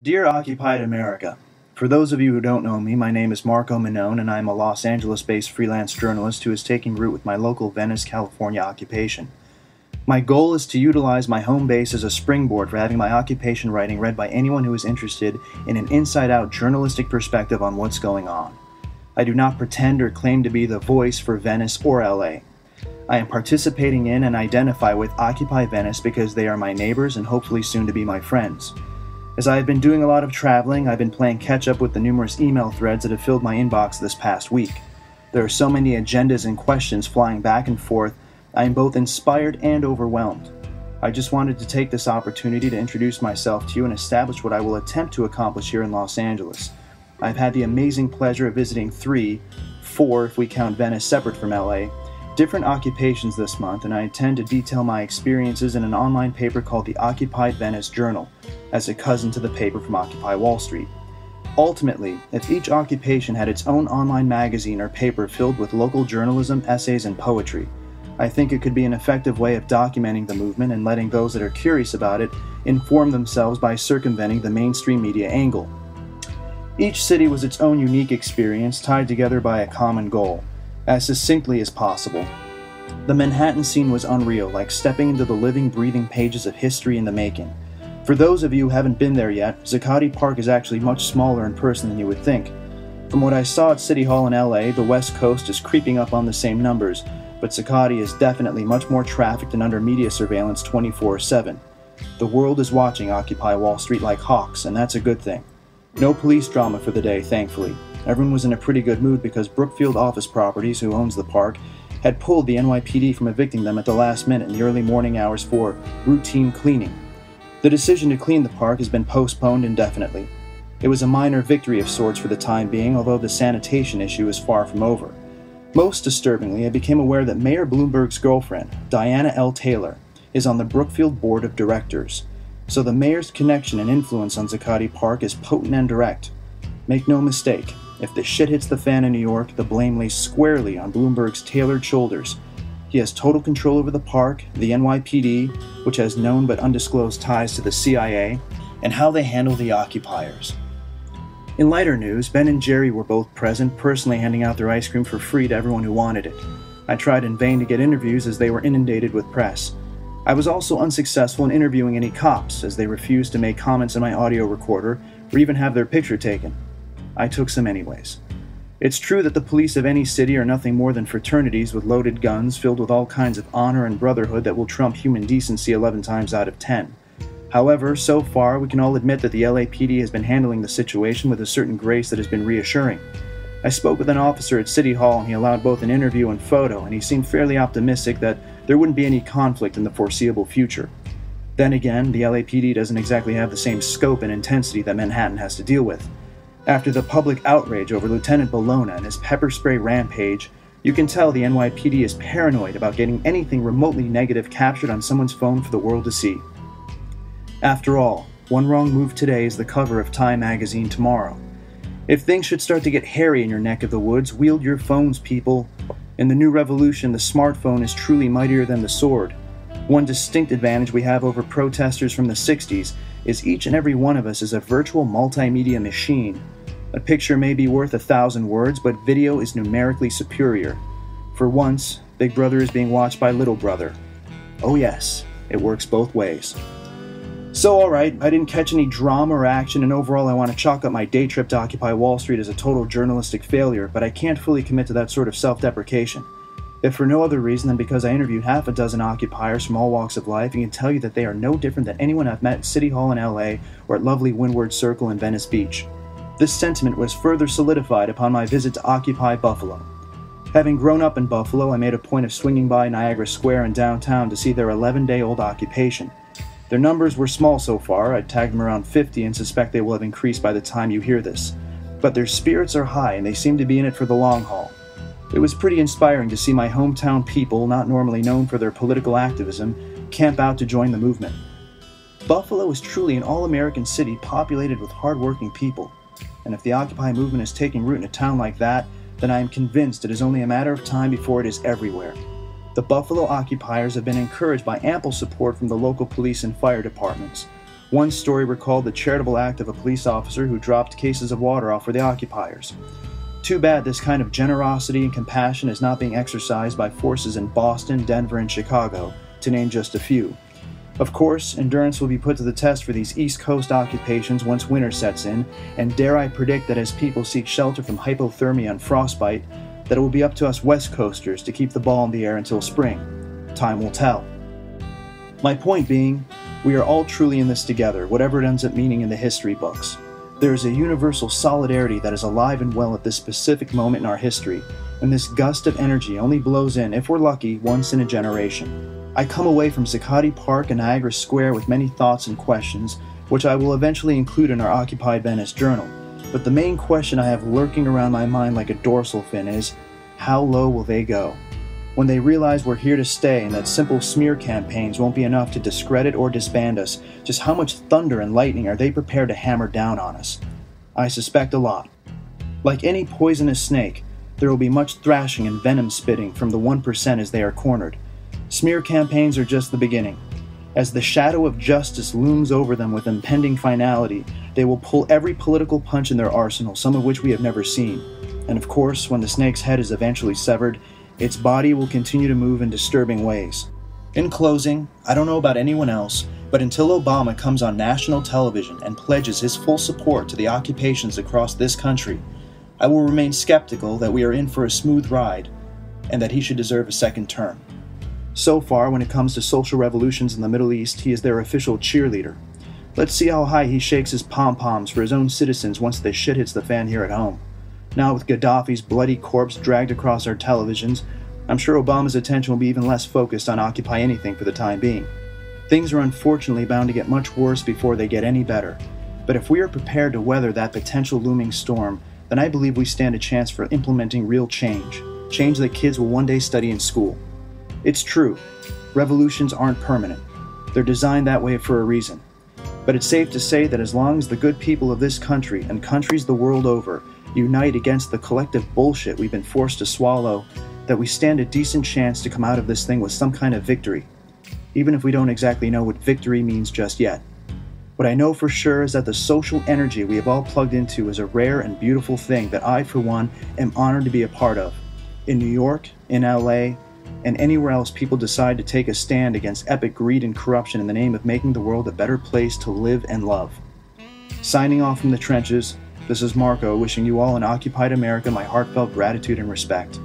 Dear Occupied America, for those of you who don't know me, my name is Marco Manone and I am a Los Angeles-based freelance journalist who is taking root with my local Venice, California occupation. My goal is to utilize my home base as a springboard for having my occupation writing read by anyone who is interested in an inside-out journalistic perspective on what's going on. I do not pretend or claim to be the voice for Venice or LA. I am participating in and identify with Occupy Venice because they are my neighbors and hopefully soon to be my friends. As I have been doing a lot of traveling, I've been playing catch-up with the numerous email threads that have filled my inbox this past week. There are so many agendas and questions flying back and forth, I am both inspired and overwhelmed. I just wanted to take this opportunity to introduce myself to you and establish what I will attempt to accomplish here in Los Angeles. I've had the amazing pleasure of visiting 4 if we count Venice separate from LA, different occupations this month, and I intend to detail my experiences in an online paper called the Occupied Venice Journal, as a cousin to the paper from Occupy Wall Street. Ultimately, if each occupation had its own online magazine or paper filled with local journalism, essays, and poetry, I think it could be an effective way of documenting the movement and letting those that are curious about it inform themselves by circumventing the mainstream media angle. Each city was its own unique experience tied together by a common goal, as succinctly as possible. The Manhattan scene was unreal, like stepping into the living, breathing pages of history in the making. For those of you who haven't been there yet, Zuccotti Park is actually much smaller in person than you would think. From what I saw at City Hall in LA, the West Coast is creeping up on the same numbers, but Zuccotti is definitely much more trafficked and under media surveillance 24/7. The world is watching Occupy Wall Street like hawks, and that's a good thing. No police drama for the day, thankfully. Everyone was in a pretty good mood because Brookfield Office Properties, who owns the park, had pulled the NYPD from evicting them at the last minute in the early morning hours for routine cleaning. The decision to clean the park has been postponed indefinitely. It was a minor victory of sorts for the time being, although the sanitation issue is far from over. Most disturbingly, I became aware that Mayor Bloomberg's girlfriend, Diana L. Taylor, is on the Brookfield Board of Directors. So the mayor's connection and influence on Zuccotti Park is potent and direct. Make no mistake, if the shit hits the fan in New York, the blame lays squarely on Bloomberg's tailored shoulders. He has total control over the park, the NYPD, which has known but undisclosed ties to the CIA, and how they handle the occupiers. In lighter news, Ben and Jerry were both present, personally handing out their ice cream for free to everyone who wanted it. I tried in vain to get interviews as they were inundated with press. I was also unsuccessful in interviewing any cops, as they refused to make comments on my audio recorder or even have their picture taken. I took some anyways. It's true that the police of any city are nothing more than fraternities with loaded guns filled with all kinds of honor and brotherhood that will trump human decency 11 times out of 10. However, so far, we can all admit that the LAPD has been handling the situation with a certain grace that has been reassuring. I spoke with an officer at City Hall and he allowed both an interview and photo, and he seemed fairly optimistic that there wouldn't be any conflict in the foreseeable future. Then again, the LAPD doesn't exactly have the same scope and intensity that Manhattan has to deal with. After the public outrage over Lieutenant Bologna and his pepper spray rampage, you can tell the NYPD is paranoid about getting anything remotely negative captured on someone's phone for the world to see. After all, one wrong move today is the cover of Time magazine tomorrow. If things should start to get hairy in your neck of the woods, wield your phones, people. In the new revolution, the smartphone is truly mightier than the sword. One distinct advantage we have over protesters from the 60s is each and every one of us is a virtual multimedia machine. A picture may be worth 1,000 words, but video is numerically superior. For once, Big Brother is being watched by Little Brother. Oh yes, it works both ways. So alright, I didn't catch any drama or action, and overall I want to chalk up my day trip to Occupy Wall Street as a total journalistic failure, but I can't fully commit to that sort of self-deprecation. If for no other reason than because I interviewed half a dozen occupiers from all walks of life and can tell you that they are no different than anyone I've met at City Hall in LA or at lovely Windward Circle in Venice Beach. This sentiment was further solidified upon my visit to Occupy Buffalo. Having grown up in Buffalo, I made a point of swinging by Niagara Square in downtown to see their 11-day-old occupation. Their numbers were small so far. I'd tagged them around 50 and suspect they will have increased by the time you hear this. But their spirits are high and they seem to be in it for the long haul. It was pretty inspiring to see my hometown people, not normally known for their political activism, camp out to join the movement. Buffalo is truly an all-American city populated with hard-working people. And if the Occupy movement is taking root in a town like that, then I am convinced it is only a matter of time before it is everywhere. The Buffalo occupiers have been encouraged by ample support from the local police and fire departments. One story recalled the charitable act of a police officer who dropped cases of water off for the occupiers. Too bad this kind of generosity and compassion is not being exercised by forces in Boston, Denver, and Chicago, to name just a few. Of course, endurance will be put to the test for these East Coast occupations once winter sets in, and dare I predict that as people seek shelter from hypothermia and frostbite, that it will be up to us West Coasters to keep the ball in the air until spring. Time will tell. My point being, we are all truly in this together, whatever it ends up meaning in the history books. There is a universal solidarity that is alive and well at this specific moment in our history, and this gust of energy only blows in, if we're lucky, once in a generation. I come away from Zuccotti Park and Niagara Square with many thoughts and questions, which I will eventually include in our Occupy Venice journal. But the main question I have lurking around my mind like a dorsal fin is, how low will they go? When they realize we're here to stay and that simple smear campaigns won't be enough to discredit or disband us, just how much thunder and lightning are they prepared to hammer down on us? I suspect a lot. Like any poisonous snake, there will be much thrashing and venom spitting from the 1% as they are cornered. Smear campaigns are just the beginning. As the shadow of justice looms over them with impending finality, they will pull every political punch in their arsenal, some of which we have never seen. And of course, when the snake's head is eventually severed, its body will continue to move in disturbing ways. In closing, I don't know about anyone else, but until Obama comes on national television and pledges his full support to the occupations across this country, I will remain skeptical that we are in for a smooth ride and that he should deserve a second term. So far, when it comes to social revolutions in the Middle East, he is their official cheerleader. Let's see how high he shakes his pom-poms for his own citizens once the shit hits the fan here at home. Now with Gaddafi's bloody corpse dragged across our televisions, I'm sure Obama's attention will be even less focused on Occupy Anything for the time being. Things are unfortunately bound to get much worse before they get any better. But if we are prepared to weather that potential looming storm, then I believe we stand a chance for implementing real change. Change that kids will one day study in school. It's true, revolutions aren't permanent. They're designed that way for a reason. But it's safe to say that as long as the good people of this country and countries the world over unite against the collective bullshit we've been forced to swallow, that we stand a decent chance to come out of this thing with some kind of victory, even if we don't exactly know what victory means just yet. What I know for sure is that the social energy we have all plugged into is a rare and beautiful thing that I, for one, am honored to be a part of. In New York, in LA, and anywhere else people decide to take a stand against epic greed and corruption in the name of making the world a better place to live and love. Signing off from the trenches, this is Marco wishing you all in occupied America my heartfelt gratitude and respect.